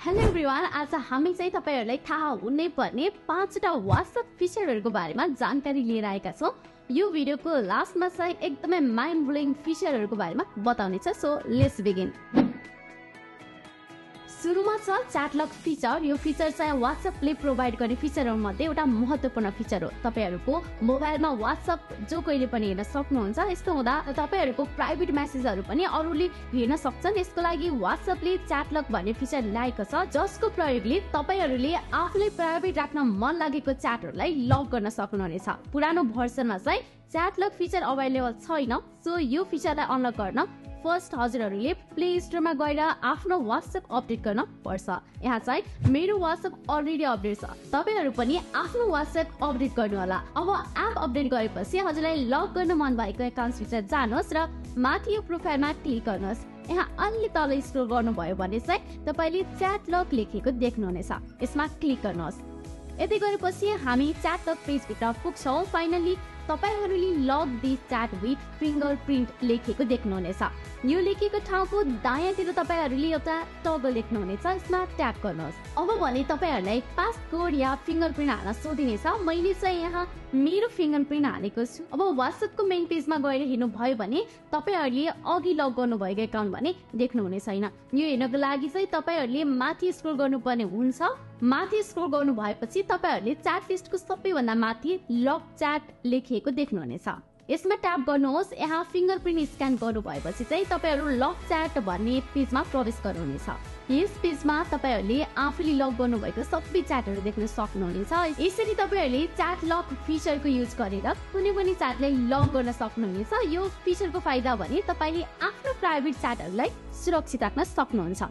Hello everyone, आज हामी चाहिँ तपाईहरुलाई थाहा हुनै पर्ने 5 वटा WhatsApp फिचरहरुको बारेमा जानकारी लिएर आएका छौं। यो भिडियोको लास्टमा चाहिँ एकदमै माइन्ड ब्लोइङ फिचरहरुको बारेमा बताउने छ। So let's begin. सुरुमा छ च्याट लक फिचर। यो फिचर चाहिँ WhatsAppले प्रोभाइड गर्ने फिचरहरु मध्ये एउटा महत्त्वपूर्ण फिचर हो। तपाईहरुको मोबाइलमा WhatsApp जो कहिले पनि हेर्न सक्नुहुन्छ। यस्तो हुँदा तपाईहरुको प्राइभेट मेसेजहरु पनि अरूले हेर्न सक्छन्। यसको लागि WhatsAppले च्याट लक भन्ने फिचर ल्याएको छ, जसको प्रयोगले तपाईहरुले आफूलाई प्राइभेट राख्न मन लागेको च्याटहरुलाई लक गर्न सक्नुहुनेछ। पुरानो भर्सनमा चाहिँ च्याट लक फिचर अवेलेबल छैन। सो यो फिचरलाई अनलक गर्न फर्स्ट हजुरहरूले प्ले स्टोरमा गएर आफ्नो WhatsApp अपडेट गर्न पर्छ। यहाँ चाहिँ मेरो WhatsApp अलरेडी अपडेट छ, तपाईहरु पनि आफ्नो WhatsApp अपडेट गर्नु होला। अब एप अपडेट गरेपछि हजुरलाई लग गर्न मन भएको एकाउन्ट भित्र जानुहोस् र माथि यो प्रोफाइलमा क्लिक गर्नुहोस्। यहाँ अलि तल स्क्रोल गर्नुभयो भने चाहिँ तपाईले च्याट लक लेखेको देख्नुहुनेछ। यसमा क्लिक गर्नुहोस्। यति गरेपछि हामी च्याट लक पेज भित्र पुग्छौं। फाइनली तपाईहरुले लग दिस च्याट विथ फिंगरप्रिन्ट लेखेको देख्नुहुनेछ। यो लेखेको ठाउँको दायाँतिर तपाईहरुले एउटा टगल लेख्नुहुनेछ। यसमा ट्याप गर्नुहोस्। अब भने तपाईहरुलाई पासकोड या फिंगरप्रिन्ट हाल्न सोधिनेछ। मैले चाहिँ यहाँ मेरो फिंगरप्रिन्ट हालेको छु। अब WhatsAppको मेन पेजमा गएर हेर्नु भयो भने तपाईहरुले अघि लग गर्नु भएको एकाउन्ट भने देख्नुहुने छैन। यो हेर्नको लागि चाहिँ तपाईहरुले माथि स्क्रोल गर्नुपर्ने हुन्छ। माथि स्क्रोल गर्नु भएपछि तपाईहरुले च्याट लिस्टको सबैभन्दा माथि लक च्याट लेखिएको देख्नुहुनेछ। यसमा ट्याप गर्नुहोस्। यहाँ फिंगरप्रिन्ट स्क्यान गर्नु भएपछि चाहिँ तपाईहरु लक च्याट भन्ने पेजमा प्रवेश गर्नुहुनेछ। यस पेजमा तपाईहरुले आफूले लग गर्नु भएको सबै च्याटहरु देख्न सक्नुहुनेछ। यसरी तपाईहरुले च्याट लक फिचरको युज गरेर कुनै पनि च्याटलाई लग गर्न सक्नुहुनेछ। यो फिचरको फाइदा भने तपाईले आफ्नो प्राइभेट च्याटहरुलाई सुरक्षित राख्न सक्नुहुन्छ।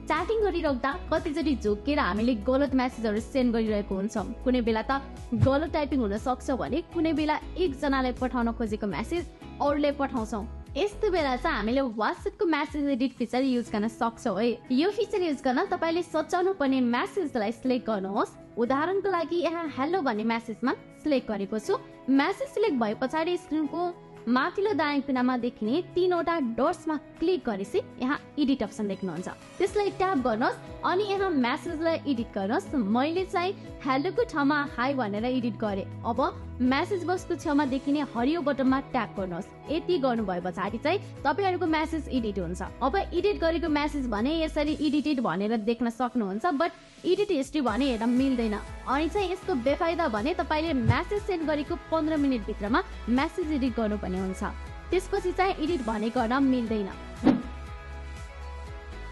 च्याटिङ गरिरहँदा कतिचोटि झोकेर हामीले गलत मेसेजहरु सेन्ड गरिरहेको हुन्छौं। कुनै बेला त गलत टाइपिङ हुन सक्छ भने कुनै बेला एकजनालाई पठाउन खोजेको मेसेज अरूले पठाउँछौं। यस्तो बेला चाहिँ हामीले WhatsAppको मेसेज एडिट फिचर युज गर्न सक्छौं है। यो फिचर युज गर्न तपाईले सच्याउनु पर्ने मेसेजलाई सिलेक्ट गर्नुहोस्। उदाहरणको लागि यहाँ हेलो भन्ने मेसेजमा सिलेक्ट गरेको छु। मेसेज सिलेक्ट भएपछि स्क्रिनको माथिल्लो दायाँ कुनामा देखिने 3 वटा डट्समा क्लिक गरेपछि यहाँ एडिट अप्सन देख्नुहुन्छ। त्यसलाई ट्याप गर्नुहोस् अनि यहाँ मेसेजलाई एडिट गर्नुहोस्। मैले चाहिँ हेलोको ठाउँमा हाई भनेर एडिट गरे। अब मेसेज बक्सको छेउमा देखिने हरियो बटनमा ट्याप गर्नुहोस्। यति गर्नु भएपछि चाहिँ तपाईहरुको मेसेज एडिट हुन्छ। अब एडिट गरेको मेसेज भने यसरी एडिटेड भनेर देख्न सक्नुहुन्छ, बट एडिट हिस्ट्री भने हेर्न मिल्दैन। अनि चाहिँ यसको बेफाइदा भने तपाईले मेसेज सेन्ड गरेको 15 मिनेट भित्रमा मेसेज एडिट गर्नुपर्ने हुन्छ। त्यसपछि चाहिँ एडिट भने गर्न मिल्दैन।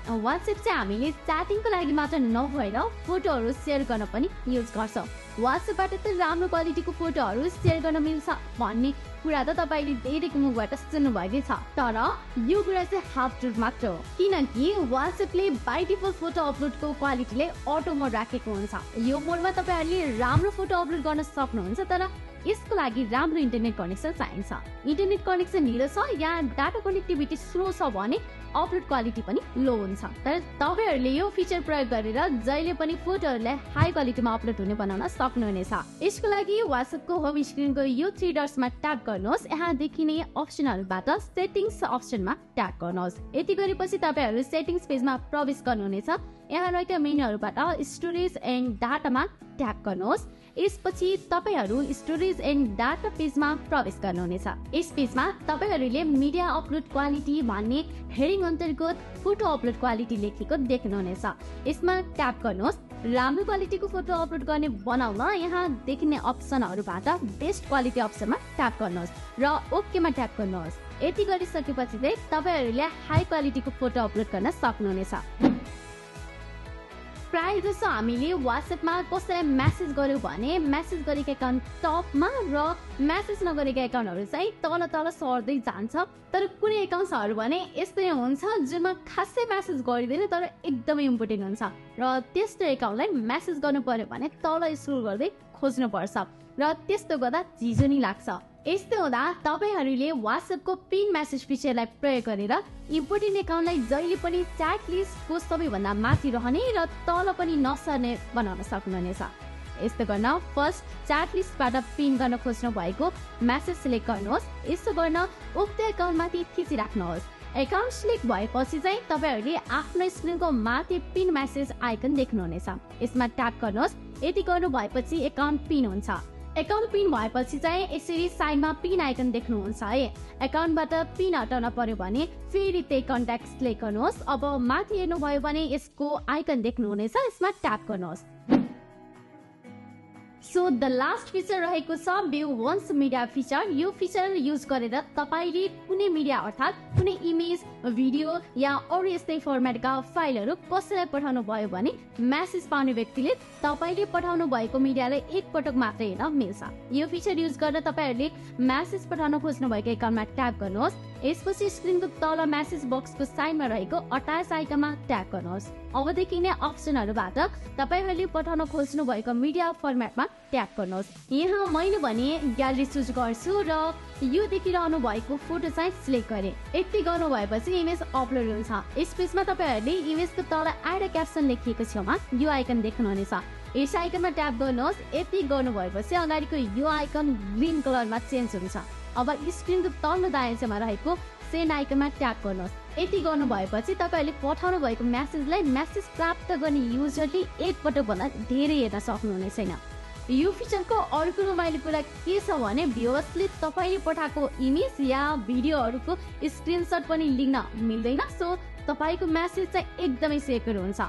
WhatsApp चाहिँ हामीले च्याटिङको लागि मात्र नभएर फोटोहरु शेयर गर्न पनि युज गर्छौं। WhatsAppबाट त राम्रो क्वालिटीको फोटोहरु शेयर गर्न मिल्छ भन्ने कुरा त तपाईले धेरैको मुखबाट सुन्नुभएकै छ। तर यो कुरा चाहिँ हाफ ट्रुथ मात्र हो, किनकि WhatsAppले बाइ डिफल्ट फोटो अपलोडको क्वालिटीले अटो मोड राखेको हुन्छ। यो मोडमा तपाईहरुले राम्रो फोटो अपलोड गर्न सक्नुहुन्छ, तर यसको लागि राम्रो इन्टरनेट कनेक्सन चाहिन्छ। इन्टरनेट कनेक्सन ढिलो छ या डाटा कनेक्टिभिटी स्लो छ भने अपलोड क्वालिटी पनि लो हुन्छ। तर तपाईहरुले यो फिचर प्रयोग गरेर जहिले पनि फोटोहरुलाई हाई क्वालिटीमा अपलोड हुने बनाउन सक्नुहुनेछ। यसको लागि WhatsAppको होम स्क्रिनको यो 3 डट्समा ट्याप गर्नुहोस्। यहाँ देखिने अप्सनहरुबाट सेटिंग्स अप्सनमा ट्याप गर्नुहोस्। यति गरेपछि तपाईहरु सेटिंग्स पेजमा प्रवेश गर्नुहुनेछ। यहाँ रहेका मेनुहरुबाट स्टोरेज एन्ड डाटामा ट्याप गर्नुहोस्। यसपछि तपाईहरु स्टोरेज एन्ड डाटा पेजमा प्रवेश गर्नुहुनेछ। यस पेजमा तपाईहरुले मिडिया अपलोड क्वालिटी भन्ने हेडिङ अन्तर्गत फोटो अपलोड क्वालिटी लेखेको देख्नुहुनेछ। यसमा ट्याप गर्नुहोस्। राम्रो क्वालिटीको फोटो अपलोड गर्ने बनाउन यहाँ देखिने अप्सनहरुबाट बेस्ट क्वालिटी अप्सनमा ट्याप गर्नुहोस् र ओकेमा ट्याप गर्नुहोस्। यति गरिसकेपछि चाहिँ तपाईहरुले हाई क्वालिटीको फोटो अपलोड गर्न सक्नुहुनेछ। प्राय जसो हामीले WhatsAppमा कसैलाई मेसेज गर्यौ भने मेसेज गरेको एकाउन्ट टपमा र मेसेज नगरेको एकाउन्टहरु चाहिँ तल तल सर्दै जान्छ। तर कुनै एकाउन्ट्सहरु भने यस्तै हुन्छ जुनमा खासै मेसेज गरिदैन तर एकदमै इम्पोर्टेन्ट हुन्छ र त्यस्तो एकाउन्टलाई मेसेज गर्नु पर्यो भने तल स्क्रोल गर्दै खोज्नु पर्छ र त्यस्तो गर्दा झिझो नि लाग्छ। यस्तो हुँदा तपाईहरुले WhatsAppको पिन मेसेज फिचरलाई प्रयोग गरेर इम्पोर्टेन्ट एकाउन्टलाई जहिले पनि च्याट लिस्टको सबैभन्दा माथि रहने र तल पनि नसर्ने बनाउन सक्नुहुनेछ। यस्तो गर्न फर्स्ट च्याट लिस्टबाट पिन गर्न खोज्नु भएको मेसेज सिलेक्ट गर्नुहोस्। यसो गर्न उक्त एकाउन्टमाथि थिचिराख्नुहोस्। एकाउन्ट सिलेक्ट भएपछि चाहिँ तपाईहरुले आफ्नो स्क्रिनको माथि पिन मेसेज आइकन देख्नुहुनेछ। यसमा ट्याप गर्नुहोस्। यति गर्नु भएपछि एकाउन्ट पिन हुन्छ। एकाउन्ट पिन भएपछि चाहिँ यसरी साइडमा पिन आइकन देख्नुहुन्छ है। एकाउन्टबाट पिन हटाउन पर्यो भने फेरि त्यही कन्ट्याक्ट सिलेक्ट गर्नुहोस्। अब माथि हेर्नुभयो भने यसको आइकन देख्नुहुनेछ, यसमा ट्याप गर्नुहोस्। सो द लास्ट फिचर रहेको छ भ्यू वन्स मिडिया फिचर। यो फिचर युज गरेर तपाईले कुनै मिडिया अर्थात् कुनै इमेज, भिडियो या अरू यस्तै फर्मेटका फाइलहरू कसैलाई पठाउनु भयो भने मेसेज पाउने व्यक्तिले तपाईले पठाउनु भएको मिडियालाई एकपटक मात्रै हेर्न मिल्छ। यो फिचर युज गर्न तपाईहरुले मेसेज पठाउन खोज्नु भएको एकाउन्टमा ट्याप गर्नुहोस्। यसपछि स्क्रिनको तल मेसेज बक्सको साइडमा रहेको अट्याच आइकनमा ट्याप गर्नुहोस्। अबदेखि नै अप्सनहरुबाट तपाईहरुले पठाउन खोज्नु भएको मिडिया फर्मेटमा ट्याप गर्नुहोस्। यहाँ मैले भने ग्यालेरी चुज गर्छु र यो देखिरहनु भएको फोटो चाहिँ सिलेक्ट गरे। यति गर्नु भएपछि इमेज अपलोड हुन्छ। यस पेजमा तपाईहरुले इमेजको तल एड अ क्याप्सन लेखिएको छेउमा यो आइकन देख्नुहुनेछ। यस आइकनमा ट्याप गर्नुहोस्। यति गर्नु भएपछि अगाडिको यो आइकन ग्रीन कलरमा चेन्ज हुन्छ। अब स्क्रिनको तल्लो दायाँ छेउमा रहेको सेन्ड आइकनमा ट्याप गर्नुहोस्। यति गर्नु भएपछि तपाईहरुले पठाउनु भएको मेसेजलाई मेसेज प्राप्त गर्ने युजरले एकपटक भन्दा धेरै हेर्न सक्नुहुने छैन। यो फिचरको अर्को रमाइलो कुरा के छ भने भ्युअर्सले तपाईले पठाएको इमेज या भिडियोहरुको स्क्रिनशट पनि लिन मिल्दैन। सो तपाईको मेसेज चाहिँ एकदमै सेक्युर हुन्छ।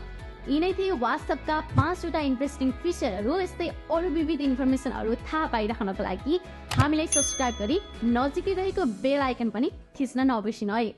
यिनै थिए WhatsAppका 5 वटा इन्ट्रेस्टिङ फिचरहरू। यस्तै अरू विविध इन्फर्मेसनहरू थाहा पाइराख्नको लागि हामीलाई सब्स्क्राइब गरी नजिकै रहेको बेल आइकन पनि थिच्न नबिर्सिनु है।